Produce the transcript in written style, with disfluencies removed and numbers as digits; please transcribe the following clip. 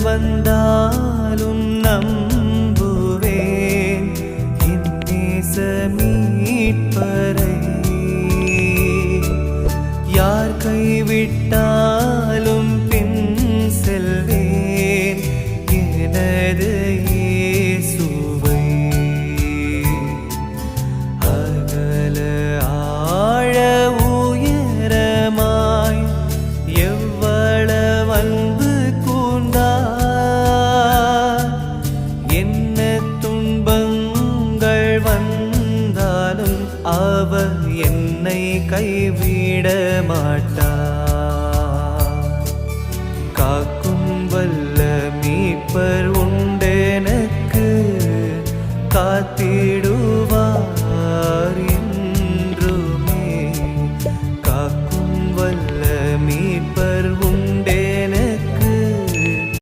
வந்தாலும் நம்புவேன் என் நேச மீட்பரை. யார் கைவிட்டாலும் பின் செல்வேன் எனது இயேசுவை. அகல ஆழ உயரமாய் எவ்வளவு அன்பு கூர்ந்தார். என்ன துன்பங்கள் வந்தாலும் அவர் என்னை கைவிட மாட்டார்.